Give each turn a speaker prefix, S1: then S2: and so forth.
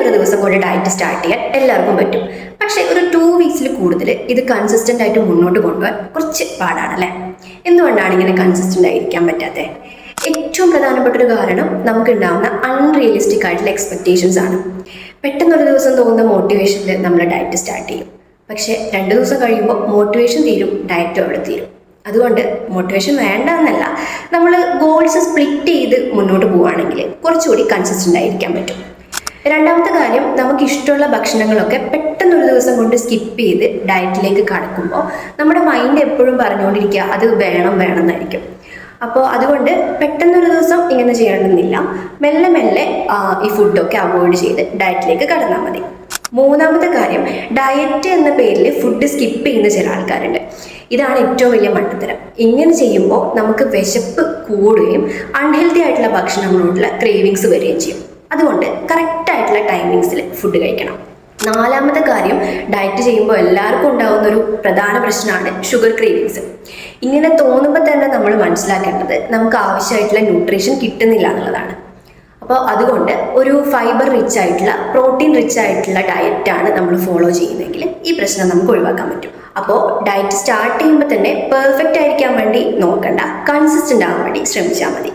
S1: പെട്ടെന്നൊരു ദിവസം കൊണ്ട് ഡയറ്റ് സ്റ്റാർട്ട് ചെയ്യാൻ എല്ലാവർക്കും പറ്റും. പക്ഷേ ഒരു 2 വീക്സിൽ കൂടുതൽ ഇത് കൺസിസ്റ്റൻ്റ് ആയിട്ട് മുന്നോട്ട് കൊണ്ടുപോകാൻ കുറച്ച് പാടാണല്ലേ. എന്തുകൊണ്ടാണ് ഇങ്ങനെ കൺസിസ്റ്റൻ്റ് ആയിരിക്കാൻ പറ്റാത്തത്? ഏറ്റവും പ്രധാനപ്പെട്ട ഒരു കാരണം നമുക്കുണ്ടാകുന്ന അൺറിയലിസ്റ്റിക് ആയിട്ടുള്ള എക്സ്പെക്റ്റേഷൻസ് ആണ്. പെട്ടെന്നൊരു ദിവസം തോന്നുന്ന മോട്ടിവേഷനിൽ നമ്മൾ ഡയറ്റ് സ്റ്റാർട്ട് ചെയ്യും. പക്ഷേ 2 ദിവസം കഴിയുമ്പോൾ മോട്ടിവേഷൻ തീരും, ഡയറ്റും അവിടെ തീരും. അതുകൊണ്ട് മോട്ടിവേഷൻ വേണ്ട എന്നല്ല, നമ്മൾ ഗോൾസ് സ്പ്ലിറ്റ് ചെയ്ത് മുന്നോട്ട് പോവുകയാണെങ്കിൽ കുറച്ചുകൂടി കൺസിസ്റ്റൻ്റ് ആയിരിക്കാൻ പറ്റും. രണ്ടാമത്തെ കാര്യം, നമുക്ക് ഇഷ്ടമുള്ള ഭക്ഷണങ്ങളൊക്കെ പെട്ടെന്നൊരു ദിവസം കൊണ്ട് സ്കിപ്പ് ചെയ്ത് ഡയറ്റിലേക്ക് കടക്കുമ്പോൾ നമ്മുടെ മൈൻഡ് എപ്പോഴും പറഞ്ഞുകൊണ്ടിരിക്കുക അത് വേണം എന്നായിരിക്കും. അപ്പോൾ അതുകൊണ്ട് പെട്ടെന്നൊരു ദിവസം ഇങ്ങനെ ചെയ്യണമെന്നില്ല, മെല്ലെ മെല്ലെ ഈ ഫുഡൊക്കെ അവോയ്ഡ് ചെയ്ത് ഡയറ്റിലേക്ക് കടന്നാൽ മതി. മൂന്നാമത്തെ കാര്യം, ഡയറ്റ് എന്ന പേരിൽ ഫുഡ് സ്കിപ്പ് ചെയ്യുന്ന ചില ആൾക്കാരുണ്ട്. ഇതാണ് ഏറ്റവും വലിയ മണ്ടത്തരം. ഇങ്ങനെ ചെയ്യുമ്പോൾ നമുക്ക് വിശപ്പ് കൂടുകയും അൺഹെൽത്തി ആയിട്ടുള്ള ഭക്ഷണങ്ങളോടുള്ള ക്രേവിങ്സ് വരികയും ചെയ്യും. അതുകൊണ്ട് കറക്റ്റായിട്ടുള്ള ടൈമിങ്സിൽ ഫുഡ് കഴിക്കണം. നാലാമത്തെ കാര്യം, ഡയറ്റ് ചെയ്യുമ്പോൾ എല്ലാവർക്കും ഉണ്ടാകുന്ന ഒരു പ്രധാന പ്രശ്നമാണ് ഷുഗർ ക്രേവിങ്സ്. ഇങ്ങനെ തോന്നുമ്പോൾ തന്നെ നമ്മൾ മനസ്സിലാക്കേണ്ടത് നമുക്ക് ആവശ്യമായിട്ടുള്ള ന്യൂട്രീഷൻ കിട്ടുന്നില്ല എന്നുള്ളതാണ്. അപ്പോൾ അതുകൊണ്ട് ഒരു ഫൈബർ റിച്ച് ആയിട്ടുള്ള, പ്രോട്ടീൻ റിച്ച് ആയിട്ടുള്ള ഡയറ്റാണ് നമ്മൾ ഫോളോ ചെയ്യുന്നതെങ്കിൽ ഈ പ്രശ്നം നമുക്ക് ഒഴിവാക്കാൻ പറ്റും. അപ്പോൾ ഡയറ്റ് സ്റ്റാർട്ട് ചെയ്യുമ്പോൾ തന്നെ പെർഫെക്റ്റ് ആയിരിക്കാൻ വേണ്ടി നോക്കണ്ട, കൺസിസ്റ്റൻ്റ് ആവാൻ വേണ്ടി ശ്രമിച്ചാൽ മതി.